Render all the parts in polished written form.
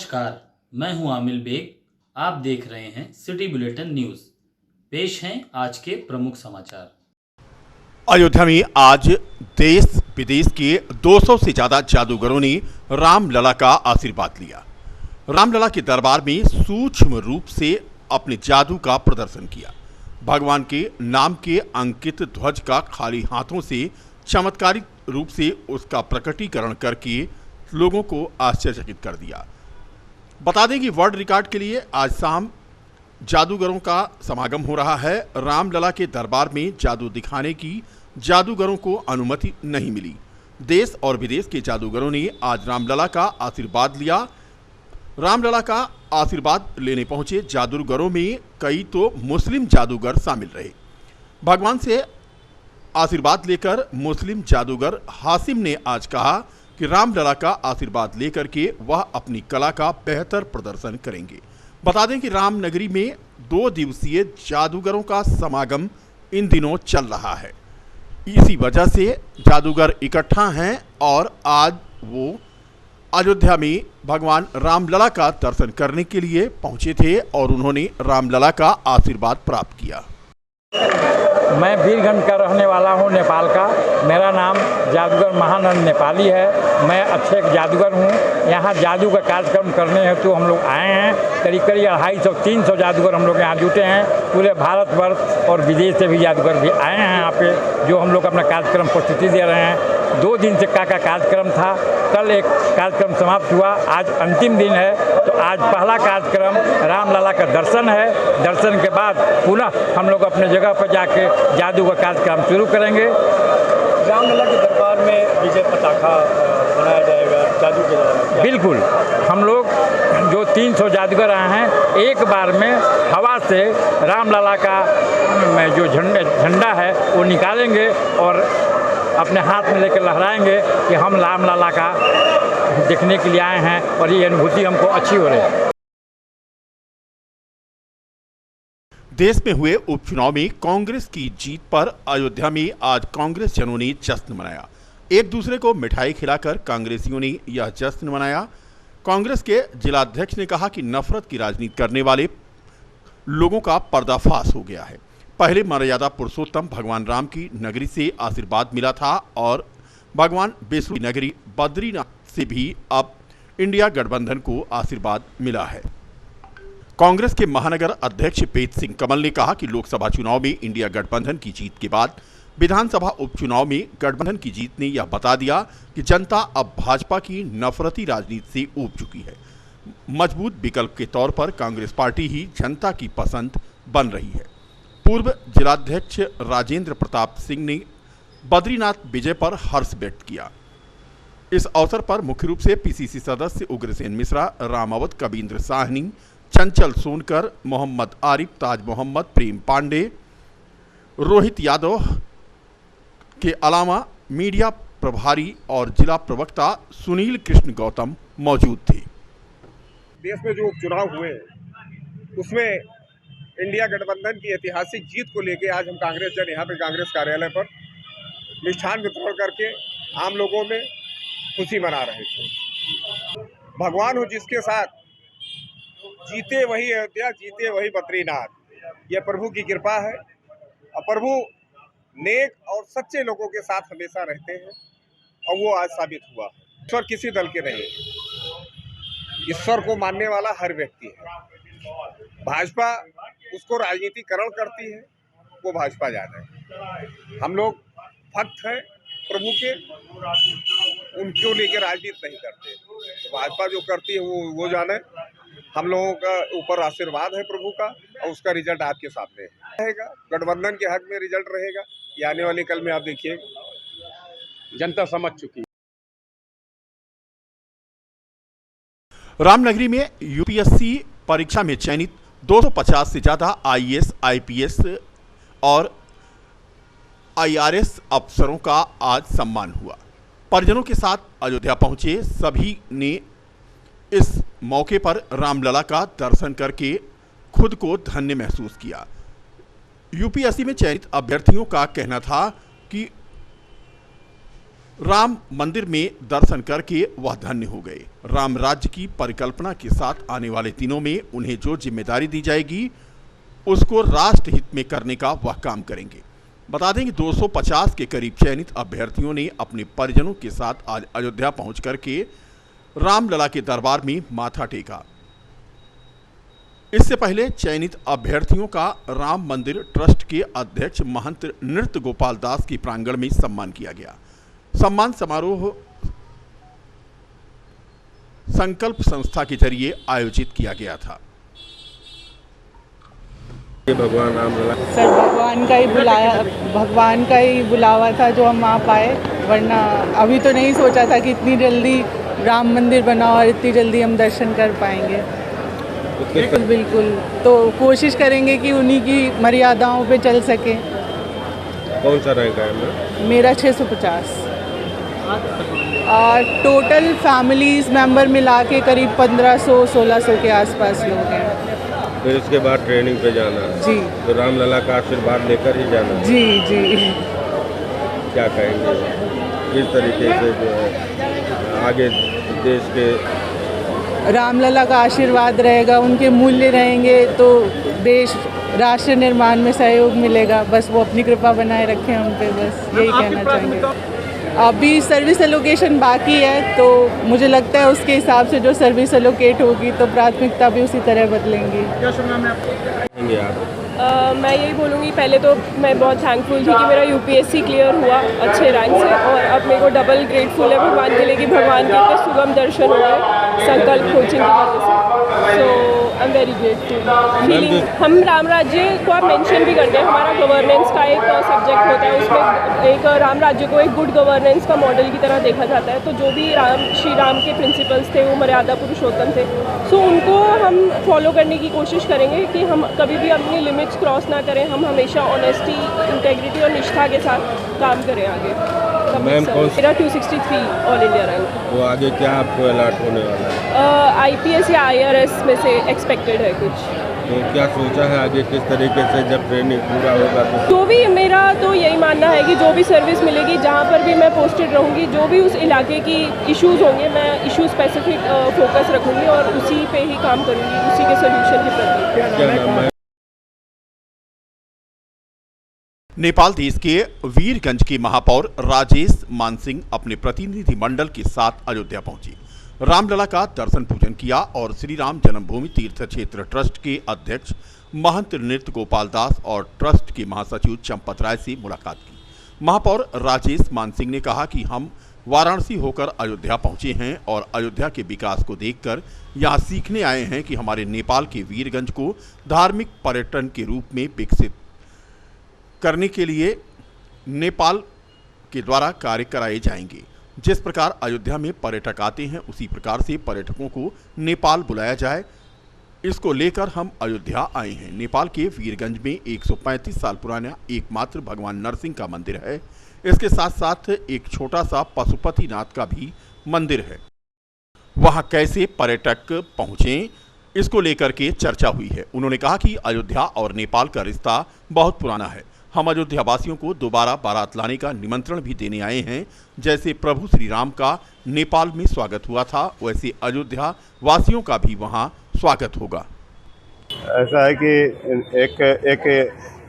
नमस्कार, मैं हूं आमिल बेग। आप देख रहे हैं सिटी बुलेटिन न्यूज़। पेश हैं आज के प्रमुख समाचार। अयोध्या में आज देश विदेश के 200 से ज्यादा जादूगरों ने रामलला का आशीर्वाद लिया। रामलला के दरबार में सूक्ष्म रूप से अपने जादू का प्रदर्शन किया। भगवान के नाम के अंकित ध्वज का खाली हाथों से चमत्कारिक रूप से उसका प्रकटीकरण करके लोगों को आश्चर्यचकित कर दिया। बता दें कि वर्ल्ड रिकॉर्ड के लिए आज शाम जादूगरों का समागम हो रहा है। रामलला के दरबार में जादू दिखाने की जादूगरों को अनुमति नहीं मिली। देश और विदेश के जादूगरों ने आज रामलला का आशीर्वाद लिया। रामलला का आशीर्वाद लेने पहुंचे जादूगरों में कई तो मुस्लिम जादूगर शामिल रहे। भगवान से आशीर्वाद लेकर मुस्लिम जादूगर हासिम ने आज कहा कि रामलला का आशीर्वाद लेकर के वह अपनी कला का बेहतर प्रदर्शन करेंगे। बता दें कि रामनगरी में 2 दिवसीय जादूगरों का समागम इन दिनों चल रहा है। इसी वजह से जादूगर इकट्ठा हैं और आज वो अयोध्या में भगवान रामलला का दर्शन करने के लिए पहुंचे थे और उन्होंने रामलला का आशीर्वाद प्राप्त किया। मैं वीरगंज का रहने वाला हूं, नेपाल का। मेरा नाम जादूगर महानंद नेपाली है। मैं अच्छे एक जादूगर हूं। यहाँ जादू का कार्यक्रम करने हेतु हम लोग आए हैं। करीब 250-300 जादूगर हम लोग यहाँ जुटे हैं। पूरे भारतवर्ष और विदेश से भी जादूगर भी आए हैं यहाँ पे, जो हम लोग अपना कार्यक्रम प्रस्तुति दे रहे हैं। 2 दिन से का कार्यक्रम था। कल एक कार्यक्रम समाप्त हुआ, आज अंतिम दिन है। तो आज पहला कार्यक्रम रामलला का दर्शन है। दर्शन के बाद पुनः हम लोग अपने जगह पर जाके जादू का कार्यक्रम शुरू करेंगे। रामलला के दरबार में विजय पताका बनाया जाएगा जादू के दौरान। बिल्कुल, हम लोग जो 300 जादूगर आए हैं, एक बार में हवा से रामलला का जो झंडा है वो निकालेंगे और अपने हाथ में लेकर लहराएंगे कि हम रामलला का देखने के लिए आए हैं और ये अनुभूति हमको अच्छी हो रही है। देश में हुए उपचुनाव में कांग्रेस की जीत पर अयोध्या में आज कांग्रेस जनों ने जश्न मनाया। एक दूसरे को मिठाई खिलाकर कांग्रेसियों ने यह जश्न मनाया। कांग्रेस के जिलाध्यक्ष ने कहा कि नफरत की राजनीति करने वाले लोगों का पर्दाफाश हो गया है। पहले मर्यादा पुरुषोत्तम भगवान राम की नगरी से आशीर्वाद मिला था और भगवान विष्णु की नगरी बद्रीनाथ से भी अब इंडिया गठबंधन को आशीर्वाद मिला है। कांग्रेस के महानगर अध्यक्ष पेत सिंह कमल ने कहा कि लोकसभा चुनाव में इंडिया गठबंधन की जीत के बाद विधानसभा उपचुनाव में गठबंधन की जीत ने यह बता दिया कि जनता अब भाजपा की नफरती राजनीति से ऊब चुकी है। मजबूत विकल्प के तौर पर कांग्रेस पार्टी ही जनता की पसंद बन रही है। पूर्व जिलाध्यक्ष राजेंद्र प्रताप सिंह ने बद्रीनाथ विजय पर हर्ष व्यक्त किया। इस अवसर पर मुख्य रूप से पीसीसी सदस्य उग्रसेन मिश्रा, रामावत, कबींद्र साहनी, चंचल सोनकर, मोहम्मद आरिफ, ताज मोहम्मद, प्रेम पांडे, रोहित यादव के अलावा मीडिया प्रभारी और जिला प्रवक्ता सुनील कृष्ण गौतम मौजूद थे। देश में जो उपचुनाव हुए उसमें इंडिया गठबंधन की ऐतिहासिक जीत को लेकर आज हम कांग्रेस जन यहाँ पे कांग्रेस कार्यालय पर मिष्ठान वितरण करके आम लोगों में खुशी मना रहे थे। भगवान हो जिसके साथ, जीते वही अयोध्या, जीते वही बद्रीनाथ। यह प्रभु की कृपा है और प्रभु नेक और सच्चे लोगों के साथ हमेशा रहते हैं और वो आज साबित हुआ। ईश्वर किसी दल के नहीं, ईश्वर को मानने वाला हर व्यक्ति है। भाजपा उसको राजनीतिकरण करती है, वो भाजपा जाने। हम लोग भक्त हैं प्रभु के, उनको लेकर राजनीति नहीं करते। तो भाजपा जो करती है वो जाने। हम लोगों का ऊपर आशीर्वाद है प्रभु का और उसका रिजल्ट आपके सामने रहेगा। गठबंधन के हक में रिजल्ट रहेगा। ये आने वाले कल में आप देखिए, जनता समझ चुकी है। रामनगरी में यूपीएससी परीक्षा में चयनित 250 से ज्यादा आईएएस, आईपीएस और आईआरएस अफसरों का आज सम्मान हुआ। परिजनों के साथ अयोध्या पहुंचे सभी ने इस मौके पर रामलला का दर्शन करके खुद को धन्य महसूस किया। यूपीएससी में चयनित अभ्यर्थियों का कहना था कि राम मंदिर में दर्शन करके वह धन्य हो गए। राम राज्य की परिकल्पना के साथ आने वाले दिनों में उन्हें जो जिम्मेदारी दी जाएगी उसको राष्ट्र हित में करने का वह काम करेंगे। बता दें कि 250 के करीब चयनित अभ्यर्थियों ने अपने परिजनों के साथ आज अयोध्या पहुंच करके रामलला के दरबार में माथा टेका। इससे पहले चयनित अभ्यर्थियों का राम मंदिर ट्रस्ट के अध्यक्ष महंत नृत्य गोपाल दास के प्रांगण में सम्मान किया गया। सम्मान समारोह संकल्प संस्था के जरिए आयोजित किया गया था। भगवान रामलला सर भगवान का ही बुलावा था जो हम वहाँ पाए, वरना अभी तो नहीं सोचा था कि इतनी जल्दी राम मंदिर बना और इतनी जल्दी हम दर्शन कर पाएंगे। बिल्कुल, तो कोशिश करेंगे कि उन्हीं की मर्यादाओं पे चल सके। कौन सा रैंक है? मेरा 650 और टोटल फैमिलीज मेंबर मिला के करीब 1500-1600 के आसपास लोग हैं। फिर उसके बाद ट्रेनिंग पे जाना जी, तो रामलला का आशीर्वाद लेकर ही जाना। जी जी। क्या कहेंगे किस तरीके से जो है आगे देश के रामलला का आशीर्वाद रहेगा, उनके मूल्य रहेंगे तो देश राष्ट्र निर्माण में सहयोग मिलेगा। बस वो अपनी कृपा बनाए रखें हम पे, बस यही कहना चाहेंगे। अभी सर्विस एलोकेशन बाकी है, तो मुझे लगता है उसके हिसाब से जो सर्विस एलोकेट होगी तो प्राथमिकता भी उसी तरह बदलेंगी। क्या सुनना मैं आपको? मैं यही बोलूँगी, पहले तो मैं बहुत थैंकफुल थी कि मेरा यूपीएससी क्लियर हुआ अच्छे रैंक से, और अब मेरे को डबल ग्रेटफुल है भगवान के लिए कि भगवान के इतने सुगम दर्शन हो गए संकल्प कोचिंग की वजह से। So I am very grateful feeling. हम राम राज्य को आप मेंशन भी करते हैं, हमारा गवर्नेंस का एक सब्जेक्ट होता है, उसमें एक राम राज्य को एक गुड गवर्नेंस का मॉडल की तरह देखा जाता है। तो जो भी श्री राम के प्रिंसिपल्स थे वो मर्यादा पुरुषोत्तम थे, सो उनको हम फॉलो करने की कोशिश करेंगे कि हम कभी भी अपनी लिमिट्स क्रॉस ना करें। हम हमेशा ऑनेस्टी, इंटेग्रिटी और निष्ठा के साथ काम करें आगे। मैम मेरा 263 ऑल इंडिया रैंक। तो आगे क्या आपको अलर्ट होने वाला है? आईपीएस या आईआरएस में से एक्सपेक्टेड है कुछ। तो क्या सोचा है आगे किस तरीके से जब ट्रेनिंग पूरा होगा तो? जो भी मेरा तो यही मानना है कि जो भी सर्विस मिलेगी, जहाँ पर भी मैं पोस्टेड रहूँगी, जो भी उस इलाके की इश्यूज होंगे, मैं इशू स्पेसिफिक फोकस रखूँगी और उसी पे ही काम करूँगी, उसी के सोल्यूशन के प्रति। क्या नाम है? नेपाल देश के वीरगंज के महापौर राजेश मानसिंह अपने प्रतिनिधि मंडल के साथ अयोध्या पहुंचे, रामलला का दर्शन पूजन किया और श्री राम जन्मभूमि तीर्थ क्षेत्र ट्रस्ट के अध्यक्ष महंत नृत्य गोपाल दास और ट्रस्ट के महासचिव चंपत राय से मुलाकात की। महापौर राजेश मानसिंह ने कहा कि हम वाराणसी होकर अयोध्या पहुंचे हैं और अयोध्या के विकास को देखकर यहां सीखने आए हैं कि हमारे नेपाल के वीरगंज को धार्मिक पर्यटन के रूप में विकसित करने के लिए नेपाल के द्वारा कार्य कराए जाएंगे। जिस प्रकार अयोध्या में पर्यटक आते हैं उसी प्रकार से पर्यटकों को नेपाल बुलाया जाए, इसको लेकर हम अयोध्या आए हैं। नेपाल के वीरगंज में 135 साल पुराना एकमात्र भगवान नरसिंह का मंदिर है। इसके साथ साथ एक छोटा सा पशुपतिनाथ का भी मंदिर है। वहां कैसे पर्यटक पहुंचे, इसको लेकर के चर्चा हुई है। उन्होंने कहा कि अयोध्या और नेपाल का रिश्ता बहुत पुराना है। हम अयोध्या वासियों को दोबारा बारात लाने का निमंत्रण भी देने आए हैं। जैसे प्रभु श्री राम का नेपाल में स्वागत हुआ था, वैसे अयोध्या वासियों का भी वहां स्वागत होगा। ऐसा है कि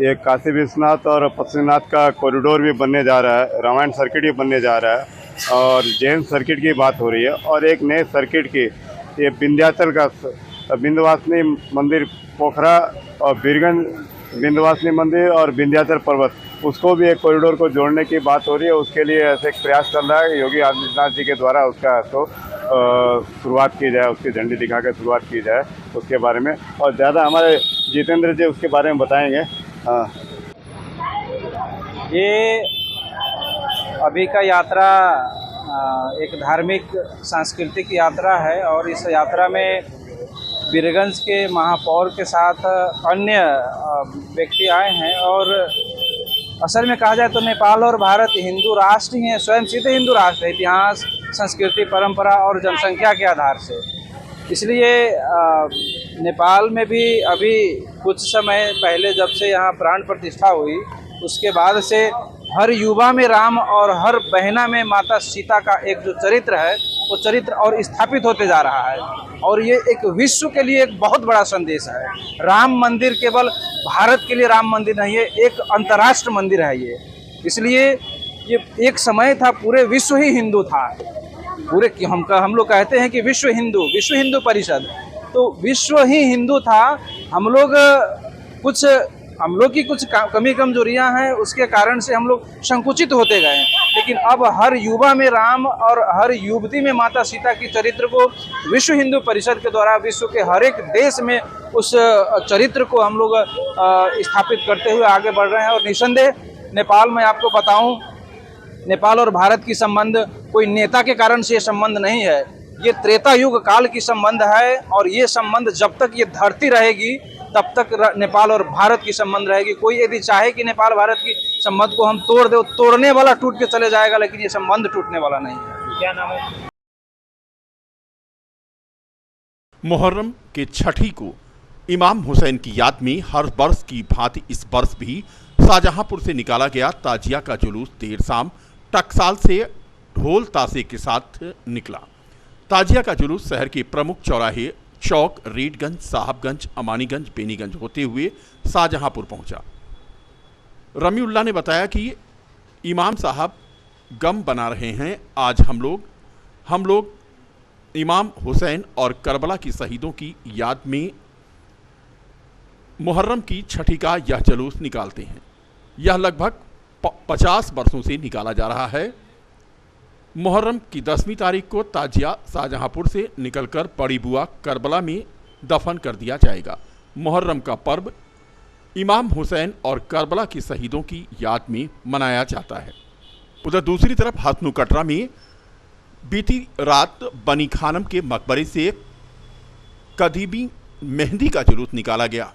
एक काशी विश्वनाथ और पशुपतिनाथ का कॉरिडोर भी बनने जा रहा है, रामायण सर्किट भी बनने जा रहा है और जैन सर्किट की बात हो रही है, और एक नए सर्किट की ये विंध्याचल का विंध्यवासिनी मंदिर पोखरा और वीरगंज विंध्यवासिनी मंदिर और विंध्याचल पर्वत, उसको भी एक कॉरिडोर को जोड़ने की बात हो रही है। उसके लिए ऐसे एक प्रयास चल रहा है योगी आदित्यनाथ जी के द्वारा, उसका तो शुरुआत की जाए, उसकी झंडी दिखा कर शुरुआत की जाए उसके बारे में। और ज़्यादा हमारे जितेंद्र जी उसके बारे में बताएंगे। ये अभी का यात्रा एक धार्मिक सांस्कृतिक यात्रा है और इस यात्रा में वीरगंज के महापौर के साथ अन्य व्यक्ति आए हैं। और असल में कहा जाए तो नेपाल और भारत हिंदू राष्ट्र ही हैं, स्वयं सिद्ध हिंदू राष्ट्र है, इतिहास, संस्कृति, परंपरा और जनसंख्या के आधार से। इसलिए नेपाल में भी अभी कुछ समय पहले जब से यहाँ प्राण प्रतिष्ठा हुई, उसके बाद से हर युवा में राम और हर बहना में माता सीता का एक जो चरित्र है वो चरित्र और स्थापित होते जा रहा है। और ये एक विश्व के लिए एक बहुत बड़ा संदेश है। राम मंदिर केवल भारत के लिए राम मंदिर नहीं है, एक अंतर्राष्ट्र मंदिर है ये। इसलिए ये एक समय था पूरे विश्व ही हिंदू था। पूरे हम लोग कहते हैं कि विश्व हिंदू परिषद, तो विश्व ही हिंदू था। हम लोग की कुछ कमी कमजोरियां हैं, उसके कारण से हम लोग संकुचित होते गए। लेकिन अब हर युवा में राम और हर युवती में माता सीता की चरित्र को विश्व हिंदू परिषद के द्वारा विश्व के हर एक देश में उस चरित्र को हम लोग स्थापित करते हुए आगे बढ़ रहे हैं। और निसंदेह नेपाल में आपको बताऊं, नेपाल और भारत की संबंध कोई नेता के कारण से ये संबंध नहीं है, ये त्रेता युग काल की संबंध है। और ये संबंध जब तक ये धरती रहेगी तब तक नेपाल और भारत की संबंध रहेगी। कोई यदि चाहे कि नेपाल भारत की संबंध को हम तोड़ दे, तोड़ने वाला टूट के चले जाएगा, लेकिन ये संबंध टूटने वाला नहीं है। क्या नाम है? मुहर्रम के छठी को इमाम हुसैन की याद में हर वर्ष की भांति इस वर्ष भी शाहजहांपुर से निकाला गया ताजिया का जुलूस देर शाम टकसाल से ढोल ताशे के साथ निकला। ताजिया का जुलूस शहर के प्रमुख चौराहे चौक, रीडगंज, साहबगंज, अमानीगंज, बेनीगंज होते हुए शाहजहांपुर पहुंचा। रमीउल्लाह ने बताया कि इमाम साहब गम बना रहे हैं। आज हम लोग इमाम हुसैन और करबला की शहीदों की याद में मुहर्रम की छठी का यह जुलूस निकालते हैं। यह लगभग 50 वर्षों से निकाला जा रहा है। मुहर्रम की 10वीं तारीख को ताजिया शाहजहांपुर से निकलकर बड़ी बुआ करबला में दफन कर दिया जाएगा। मुहर्रम का पर्व इमाम हुसैन और करबला के शहीदों की याद में मनाया जाता है। उधर दूसरी तरफ हसनू कटरा में बीती रात बनी खानम के मकबरे से कदीमी मेहंदी का जुलूस निकाला गया।